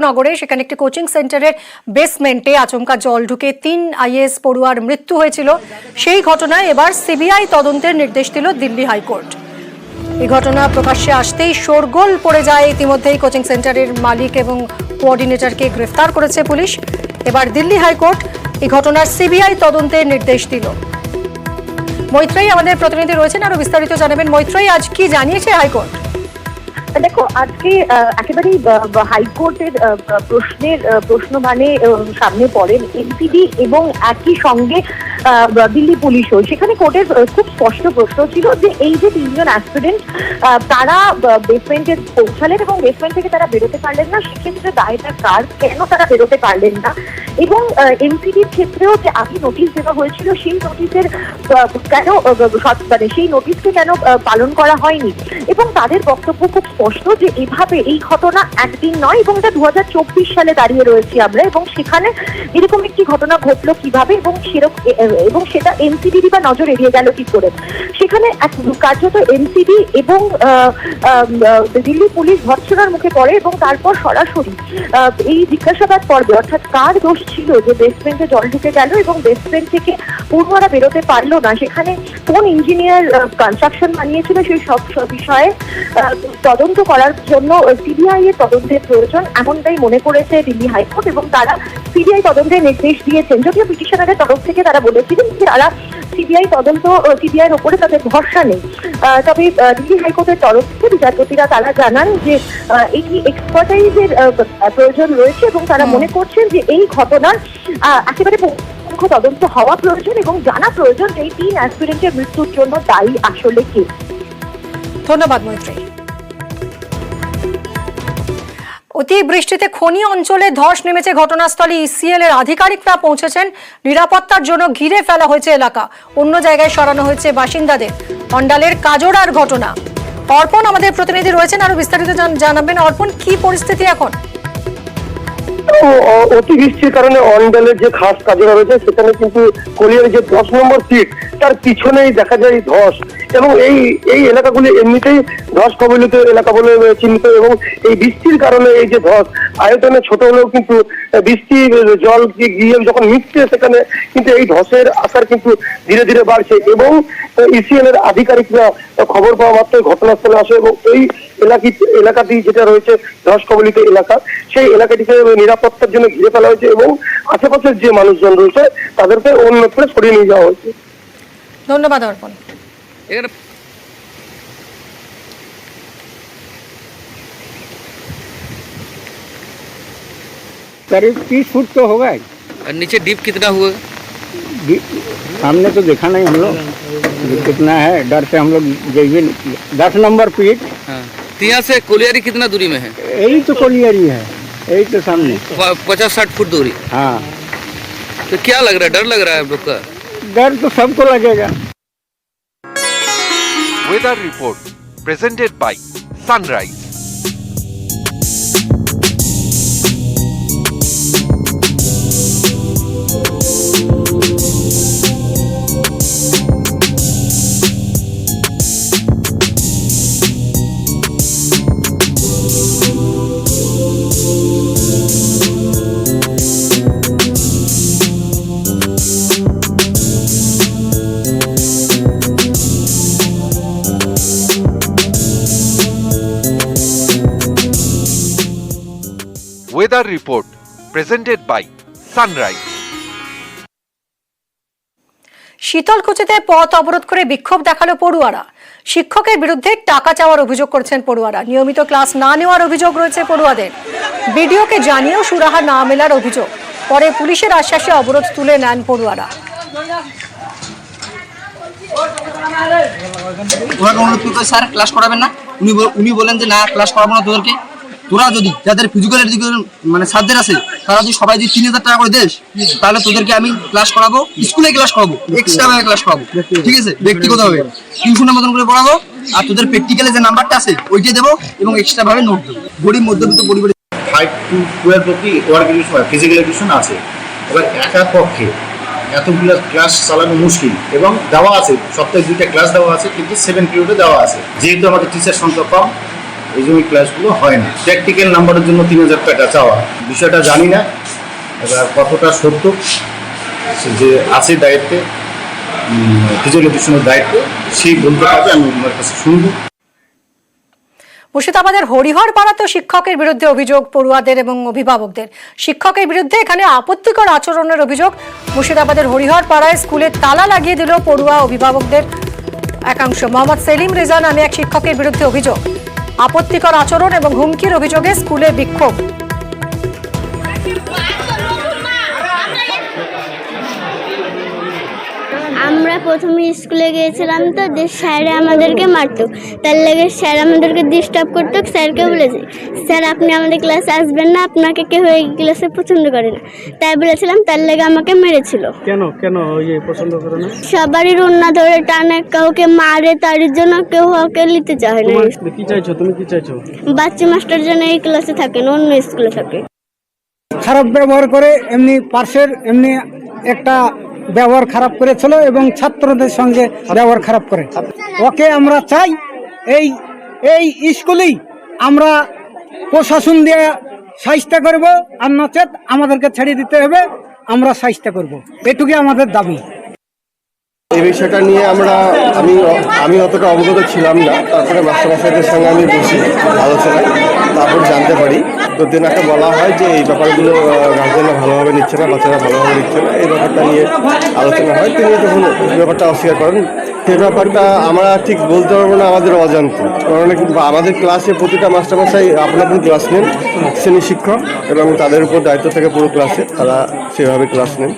নগরে সেখানে একটি কোচিং সেন্টারের বেসমেন্টে আচমকা জল ঢুকে 3 আইএএস পড়ুয়ার মৃত্যু হয়েছিল। সেই ঘটনায় এবার সিবিআই তদন্তের নির্দেশ দিল দিল্লি হাইকোর্ট। এই ঘটনা প্রকাশ্যে আসতেই শোরগোল পড়ে যায়। ইতিমধ্যেই কোচিং সেন্টারের মালিক এবং কোঅর্ডিনেটরকে গ্রেফতার করেছে পুলিশ। এবার দিল্লি হাইকোর্ট এই ঘটনার সিবিআই তদন্তের নির্দেশ দিল। মৈত্রেয়ী আমাদের প্রতিনিধি রয়েছেন, আরো বিস্তারিত জানাবেন। মৈত্রেয়ী, আজ কি জানিয়েছে হাইকোর্ট? দেখো, আজকে একেবারেই হাইকোর্টের প্রশ্নবাণে সামনে পড়েন এনসিডি এবং একই সঙ্গে দিল্লি পুলিশও। সেখানে কোর্টের খুব স্পষ্ট প্রশ্ন ছিল যে এই যে 3 জন অ্যাসপিরেন্ট তারা বেসমেন্টে পৌঁছালেন এবং বেসমেন্ট থেকে তারা বেরোতে পারলেন না, সেক্ষেত্রে দায়টা কার, কেন তারা বেরোতে পারলেন না, এবং এনসিডির ক্ষেত্রেও যে আগে নোটিশ দেওয়া হয়েছিল সেই নোটিশের কেন মানে সেই নোটিশকে কেন পালন করা হয়নি। এবং তাদের বক্তব্য খুব স্পষ্ট যে এভাবে এই ঘটনা একদিন নয়, এবং এটা 2024 সালে দাঁড়িয়ে রয়েছি আমরা, এবং সেখানে এরকম একটি ঘটনা ঘটলো কিভাবে এবং সেটা এনসিডি বা নজর এড়িয়ে গেল কি করে। সেখানে কার্যত এনসিডি এবং দিল্লি পুলিশ ভর্ৎসনার মুখে পড়ে এবং তারপর সরাসরি এই জিজ্ঞাসাবাদ পর্বে, অর্থাৎ কার দোষ ছিল যে বেসমেন্টে জল ঢুকে গেল এবং বেসমেন্ট থেকে পড়ুয়ারা বেরোতে পারলো না, সেখানে কোন ইঞ্জিনিয়ার কনস্ট্রাকশন বানিয়েছিল, সেই সব বিষয়ে তদন্ত করার জন্য সিবিআই এর তদন্তের প্রয়োজন, এমনটাই মনে করেছে দিল্লি হাইকোর্ট। এবং তারা সিবিআই তদন্তের নির্দেশ দিয়েছেন, যদিও পিটিশনারের তরফ থেকে তারা বলেছিলেন যে তারা সিবিআইয়ের ওপরে তাদের ভরসা নেই। তবে দিল্লি হাইকোর্টের তরফ থেকে বিচারপতিরা তারা জানান যে এই এক্সপার্টাইজের প্রয়োজন রয়েছে এবং তারা মনে করছেন যে এই ঘটনার একেবারে তদন্ত হওয়া প্রয়োজন এবং জানা প্রয়োজন যে এই 3 অ্যাসপিরেন্টের মৃত্যুর জন্য দায়ী আসলে কে। ধন্যবাদ মৈত্রেয়ী। অতি বৃষ্টিতে খনি অঞ্চলে ধস নেমেছে ঘটনাস্থলে। ইসিএল এর আধিকারিকরা পৌঁছেছেন। নিরাপত্তার জন্য ঘিরে ফেলা হয়েছে এলাকা, অন্য জায়গায় সরানো হয়েছে বাসিন্দাদের। অন্ডালের কাজোড়ার ঘটনা। অর্পণ আমাদের প্রতিনিধি রয়েছেন, আরো বিস্তারিত জানাবেন। অর্পণ, কি পরিস্থিতি এখন? অতিবৃষ্টির কারণে অন্ডালের যে খাস কাজরা রয়েছে সেখানে কিন্তু কলিয়ার যে 10 নম্বর ফিট তার পিছনেই দেখা যায় ধস, এবং এই এলাকাগুলি এমনিতেই ধস কবলিত এলাকা বলে চিহ্নিত। এবং এই বৃষ্টির কারণে এই যে ধস আয়তনে ছোট হলেও কিন্তু বৃষ্টির জল গিয়ে যখন মিশছে সেখানে কিন্তু এই ধসের আকার কিন্তু ধীরে ধীরে বাড়ছে। এবং ইসিএল এর আধিকারিকরা খবর পাওয়া মাত্র ঘটনাস্থলে আসে এবং এই এলাকাটি যেটা রয়েছে ধস কবলিত এলাকা, সেই এলাকাটিকে নিরাপত্তার জন্য ঘিরে ফেলা হয়েছে এবং আশেপাশের যে মানুষজন রয়েছে তাদেরকে অন্যত্র সরিয়ে নিয়ে যাওয়া হয়েছে। ধন্যবাদ অর্পণ। करीब 30 फुट तो होगा। और नीचे डीप कितना हुआ? हमने तो देखा नहीं, हम लोग कितना है, डर से हम लोग 10 नंबर फीट। हाँ। तो यहाँ से कोलियारी कितना दूरी में है? यही तो कोलियारी है, यही तो सामने 50-60 फुट दूरी। हाँ, तो क्या लग रहा है, डर लग रहा है आप लोग का? डर तो सबको लगेगा। Weather report presented by Sunrise. Weather report presented by Sunrise. শীতলকুচিতে পথ অবরোধ করে বিক্ষোভ দেখালো পড়ুয়ারা। শিক্ষকের বিরুদ্ধে টাকা চাওয়ার অভিযোগ করেছেন পড়ুয়ারা। নিয়মিত ক্লাস না নেওয়ার অভিযোগ রয়েছে পড়ুয়াদের। বিডিওকে জানিয়েও সুরাহা না মেলার অভিযোগ। পরে পুলিশের আশ্বাসে অবরোধ তুলে নেন পড়ুয়ারা। স্যার ক্লাস করাবেন না, উনি বলেন যে না ক্লাস করাবো না তোদেরকে। তোরা যদি যাদের ফিজিক্যাল এডুকেশন মানে সাবজেক্ট আছে তারা যদি সবাই যদি 3000 টাকা করে দেশ, তাহলে তোদেরকে আমি ক্লাস করাবো, স্কুলে ক্লাস করাবো, এক্সট্রা ভাবে ক্লাস করাবো, ঠিক আছে, ব্যক্তিগতভাবে টিউশনের মতন করে পড়াবো। আর তোদের প্র্যাকটিক্যালে যে নাম্বারটা আছে ওইটাই দেবো এবং এক্সট্রা ভাবে নোট দেবো। গরিব মধ্যবিত্ত পরিবারের 5 to 12 অবধি ওয়ার্ক এডুকেশন ফিজিক্যাল এডুকেশন আছে। এবার একার পক্ষে এতগুলো ক্লাস চালানো মুশকিল, এবং দেওয়া আছে সপ্তাহে 2টা ক্লাস দেওয়া আছে, কিন্তু 7 পিরিয়ডে দেওয়া আছে। যেহেতু আমাদের টিচার সংখ্যা কম, এই জন্য ক্লাসগুলো হয় না। প্র্যাকটিক্যাল নাম্বারের জন্য 3000 টাকা চাওয়া, বিষয়টা জানি না এবার কতটা সত্য, যে আছে দায়িত্বে ফিজিক্যাল এডুকেশনের দায়িত্বে, সেই বলতে পারবে, আমি ওনার কাছে শুনবো। মুর্শিদাবাদের হরিহর পাড়াতেও শিক্ষকের বিরুদ্ধে অভিযোগ পড়ুয়াদের এবং অভিভাবকদের। শিক্ষকের বিরুদ্ধে এখানে আপত্তিকর আচরণের অভিযোগ। মুর্শিদাবাদের হরিহর পাড়ায় স্কুলে তালা লাগিয়ে দিল পড়ুয়া অভিভাবকদের একাংশ। মোহাম্মদ সেলিম রেজা নামে এক শিক্ষকের বিরুদ্ধে অভিযোগ, আপত্তিকর আচরণ এবং হুমকির অভিযোগে স্কুলে বিক্ষোভ। আমরা প্রথমে স্কুলে গিয়েছিলাম তো, যে স্যার আমাদেরকে মারতো, তার লেগে স্যার আমাদেরকে ডিস্টার্ব করতো। স্যারকে বলেছি, স্যার আপনি আমাদের ক্লাসে আসবেন না, আপনাকে কেউ এই ক্লাসে পছন্দ করে না, তাই বলেছিলাম। তার লেগে আমাকে মেরেছিল। কেন কেন পছন্দ করে না? সবারই রুন্না ধরে টানে, কাউকে মারে, তার জন্য কেউ ওকে নিতে চায় না। কি চাইছো তুমি, কি চাইছো? বাচ্চা মাস্টার যেন এই ক্লাসে থাকে না, অন্য স্কুলে থাকে। খারাপ ব্যবহার করে, এমনি পার্শ্বের এমনি একটা ব্যবহার খারাপ করেছিল এবং ছাত্রদের সঙ্গে ব্যবহার খারাপ করে। ওকে আমরা চাই এই এই স্কুলেই আমরা প্রশাসন দিয়ে শাস্তি করব, আর নচেত আমাদেরকে ছেড়ে দিতে হবে, আমরা শাস্তি করব, এটুকুই আমাদের দাবি। এই বিষয়টা নিয়ে আমি অতটা অবগত ছিলাম না। তারপরে মাস্টারমশাইদের সঙ্গে আমি বসি আলোচনায়, তারপর জানতে পারি। তো তেনাকে বলা হয় যে এই ব্যাপারগুলো গার্জেনরা ভালোভাবে নিচ্ছে না, বাচ্চারা ভালোভাবে নিচ্ছে না, এই ব্যাপারটা নিয়ে আলোচনা হয়। তিনি তখন ব্যাপারটা অস্বীকার করেন। সেই ব্যাপারটা আমরা ঠিক বলতে পারবো না আমাদের অজান্তে, কারণ কিন্তু আমাদের ক্লাসে প্রতিটা মাস্টারমশাই আপনার ক্লাস নেন, শ্রেণী শিক্ষক, এবং তাদের উপর দায়িত্ব থাকে পুরো ক্লাসে, তারা সেভাবে ক্লাস নেন।